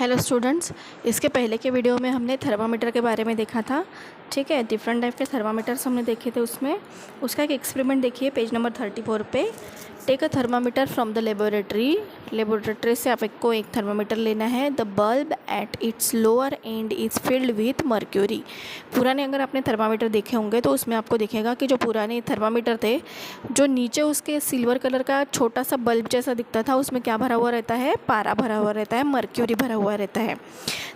Hello students, इसके पहले के वीडियो में हमने थर्मामीटर के बारे में देखा था। ठीक है, डिफरेंट टाइप के थर्मामीटर्स हमने देखे थे। उसमें उसका एक एक्सपेरिमेंट देखिए पेज नंबर 34 पे। Take a thermometer from the laboratory से आपको एक थर्मामीटर लेना है। The bulb at its lower end is filled with mercury. पुराने अगर आपने थर्मामीटर देखे होंगे तो उसमें आपको दिखेगा कि जो पुराने थर्मामीटर थे, जो नीचे उसके सिल्वर कलर का छोटा सा बल्ब जैसा दिखता था, उसमें क्या भरा हुआ रहता है? पारा भरा हुआ रहता है, मर्क्यूरी भरा हुआ रहता है।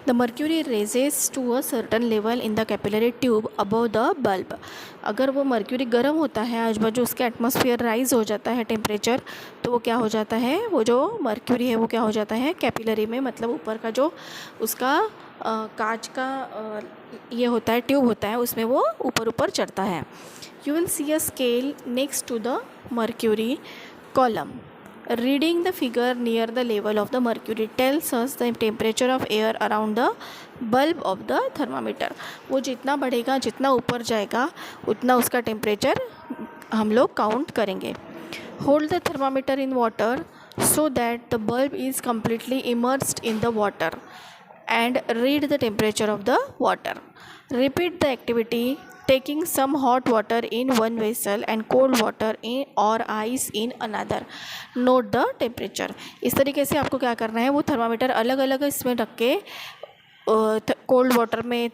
The mercury rises to a certain level in the capillary tube above the bulb. अगर वो मर्क्यूरी गर्म होता है, आजू बाजू उसके एटमॉस्फेयर राइज हो जाता है टेम्परेचर, तो वो क्या हो जाता है? वो जो मर्क्यूरी है वो क्या हो जाता है? कैपिलरी में, मतलब ऊपर का जो उसका कांच का ये होता है, ट्यूब होता है, उसमें वो ऊपर ऊपर चढ़ता है। You will see a scale next to the mercury column. Reading the figure near the level of the mercury tells us the temperature of air around the bulb of the thermometer. वो जितना बढ़ेगा, जितना ऊपर जाएगा, उतना उसका temperature हम लोग काउंट करेंगे. Hold the thermometer in water so that the bulb is completely immersed in the water and read the temperature of the water. Repeat the activity taking some hot water in one vessel and cold water in or ice in another. Note the temperature. इस तरीके से आपको क्या करना है? वो thermometer अलग अलग इसमें रख के कोल्ड वाटर में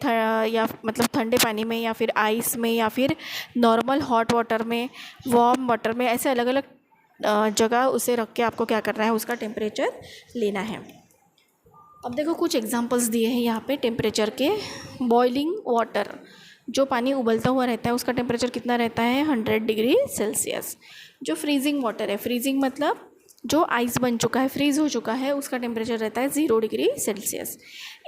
या मतलब ठंडे पानी में, या फिर आइस में, या फिर नॉर्मल हॉट वाटर में, वार्म वाटर में, ऐसे अलग अलग जगह उसे रख के आपको क्या करना है? उसका टेम्परेचर लेना है. अब देखो कुछ एग्जांपल्स दिए हैं यहाँ पे टेम्परेचर के. बॉइलिंग वाटर, जो पानी उबलता हुआ रहता है उसका टेम्परेचर कितना रहता है? 100 डिग्री सेल्सियस. जो फ्रीजिंग वाटर है, फ्रीजिंग मतलब जो आइस बन चुका है, फ्रीज़ हो चुका है, उसका टेम्परेचर रहता है 0 डिग्री सेल्सियस.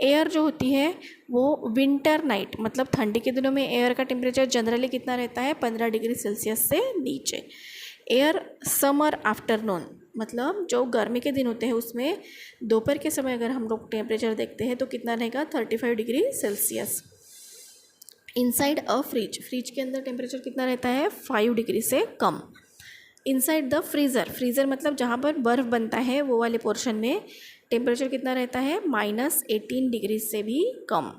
एयर जो होती है वो विंटर नाइट, मतलब ठंडी के दिनों में एयर का टेम्परेचर जनरली कितना रहता है? 15 डिग्री सेल्सियस से नीचे. एयर समर आफ्टरनून, मतलब जो गर्मी के दिन होते हैं उसमें दोपहर के समय अगर हम लोग टेम्परेचर देखते हैं तो कितना रहेगा? 35 degree Celsius. Inside a fridge, fridge के अंदर टेम्परेचर कितना रहता है? 5 डिग्री से कम. इनसाइड द फ्रीज़र, फ्रीज़र मतलब जहाँ पर बर्फ़ बनता है वो वाले पोर्शन में टेम्परेचर कितना रहता है? -18 डिग्री से भी कम.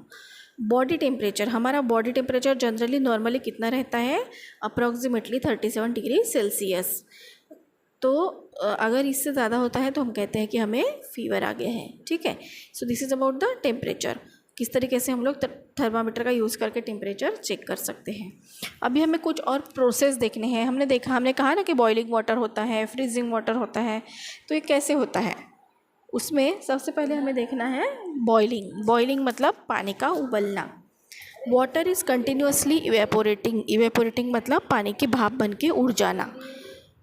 बॉडी टेम्परेचर, हमारा बॉडी टेम्परेचर जनरली नॉर्मली कितना रहता है? Approximately 37 degree Celsius. तो अगर इससे ज़्यादा होता है तो हम कहते हैं कि हमें फीवर आ गया है. ठीक है, so this is about the temperature. किस तरीके से हम लोग थर्मामीटर का यूज़ करके टेम्परेचर चेक कर सकते हैं. अभी हमें कुछ और प्रोसेस देखने हैं. हमने कहा ना कि बॉइलिंग वाटर होता है, फ्रीजिंग वाटर होता है, तो ये कैसे होता है? उसमें सबसे पहले हमें देखना है बॉइलिंग. बॉइलिंग मतलब पानी का उबलना. वाटर इज़ कंटिन्यूसली इवेपोरेटिंग मतलब पानी की भाप बन के उड़ जाना.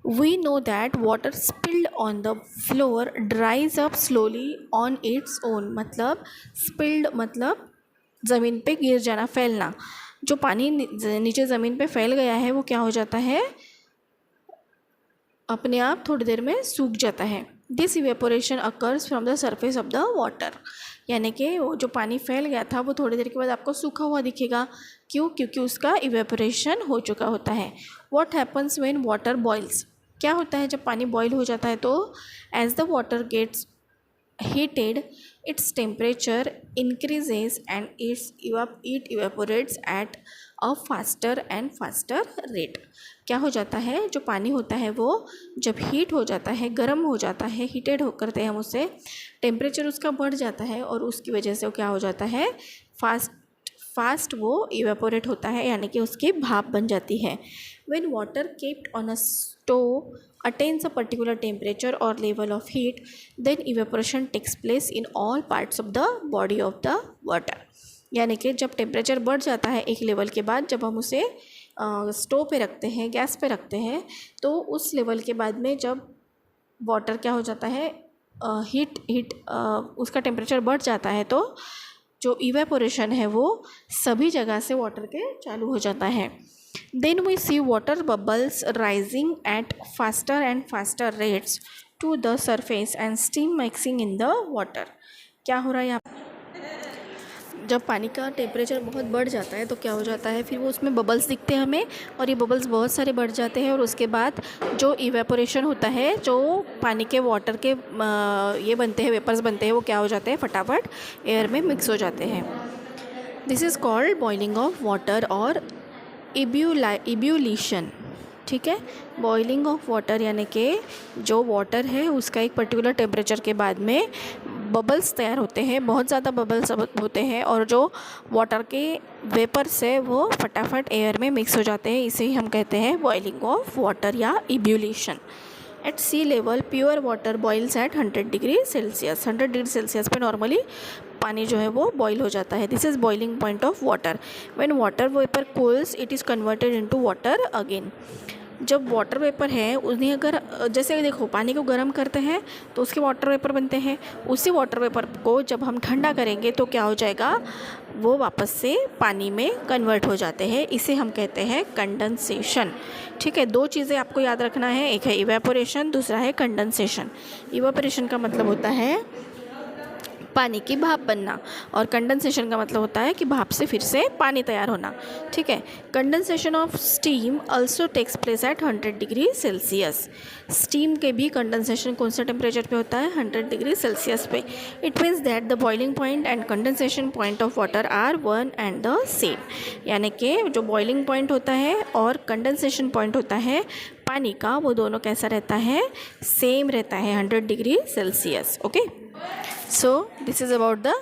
We know that water spilled on the floor dries up slowly on its own. मतलब spilled मतलब ज़मीन पे गिर जाना, फैलना. जो पानी नीचे ज़मीन पे फैल गया है वो क्या हो जाता है? अपने आप थोड़ी देर में सूख जाता है. This evaporation occurs from the surface of the water. यानी कि वो जो पानी फैल गया था वो थोड़ी देर के बाद आपको सूखा हुआ दिखेगा. क्यों? क्योंकि उसका इवेपोरेशन हो चुका होता है. What happens when water boils, क्या होता है जब पानी बॉईल हो जाता है? तो as the water gets heated its temperature increases and it evaporates at a faster and faster rate. क्या हो जाता है? जो पानी होता है वो जब हीट हो जाता है, गर्म हो जाता है, हीटेड हो करते हैं हम उसे, टेम्परेचर उसका बढ़ जाता है और उसकी वजह से वो क्या हो जाता है? फास्ट वो इवेपोरेट होता है, यानी कि उसकी भाप बन जाती है. When water kept on a stove attains a particular temperature or level of heat, then evaporation takes place in all parts of the body of the water. यानी कि जब टेम्परेचर बढ़ जाता है एक लेवल के बाद, जब हम उसे स्टोव पे रखते हैं, गैस पे रखते हैं, तो उस लेवल के बाद में जब वाटर क्या हो जाता है? उसका टेम्परेचर बढ़ जाता है, तो जो इवेपोरेशन है वो सभी जगह से वाटर के चालू हो जाता है. Then we see water bubbles rising at faster and faster rates to the surface and steam mixing in the water. क्या हो रहा है यहाँ? जब पानी का टेम्परेचर बहुत बढ़ जाता है तो क्या हो जाता है, फिर वो उसमें बबल्स दिखते हैं हमें, और ये बबल्स बहुत सारे बढ़ जाते हैं, और उसके बाद जो इवेपोरेशन होता है, जो पानी के वाटर के ये बनते हैं, वेपर्स बनते हैं, वो क्या हो जाते हैं, फटाफट एयर में मिक्स हो जाते हैं। This is called boiling of water और इब्यूलिशन। ठीक है, बॉइलिंग ऑफ वाटर यानी कि जो वाटर है उसका एक पर्टिकुलर टेम्परेचर के बाद में बबल्स तैयार होते हैं, बहुत ज़्यादा बबल्स होते हैं, और जो वाटर के वेपर्स है वो फटाफट एयर में मिक्स हो जाते हैं। इसे ही हम कहते हैं बॉइलिंग ऑफ वाटर या ebullition. At sea level pure water boils at 100 degree Celsius. 100 degree Celsius पे नॉर्मली पानी जो है वो बॉईल हो जाता है। This is boiling point of water. When water vapour cools it is converted into water again. जब वाटर वेपर है उन्हें अगर जैसे देखो पानी को गर्म करते हैं तो उसके वाटर वेपर बनते हैं, उसी वाटर वेपर को जब हम ठंडा करेंगे तो क्या हो जाएगा, वो वापस से पानी में कन्वर्ट हो जाते हैं। इसे हम कहते हैं कंडेंसेशन। ठीक है, दो चीज़ें आपको याद रखना है, एक है इवेपोरेशन, दूसरा है कंडेंसेशन। इवेपोरेशन का मतलब होता है पानी की भाप बनना, और कंडेंसेशन का मतलब होता है कि भाप से फिर से पानी तैयार होना। ठीक है, condensation of steam also takes place at 100 degree Celsius. Steam के भी कंडेंसेशन कौन सा टेम्परेचर पे होता है, 100 डिग्री सेल्सियस पे। It means that the boiling point and condensation point of water are one and the same. यानी कि जो बॉइलिंग पॉइंट होता है और कंडेंसेशन पॉइंट होता है पानी का, वो दोनों कैसा रहता है, सेम रहता है, 100 degree Celsius. Okay, so this is about the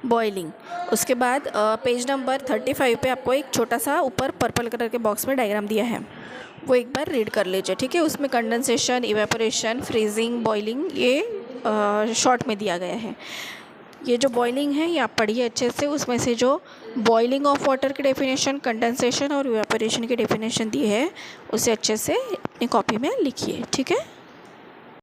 boiling. उसके बाद पेज नंबर 35 पे आपको एक छोटा सा ऊपर पर्पल कलर के बॉक्स में डायग्राम दिया है, वो एक बार रीड कर लीजिए। ठीक है, उसमें कंडेंसेशन, इवेपोरेशन, फ्रीजिंग, बॉइलिंग ये शॉर्ट में दिया गया है। ये जो बॉइलिंग है ये आप पढ़िए अच्छे से, उसमें से जो बॉइलिंग ऑफ वाटर की डेफिनेशन, कंडेंसेशन और इवेपोरेशन की डेफिनेशन दी है उसे अच्छे से अपनी कॉपी में लिखिए। ठीक है।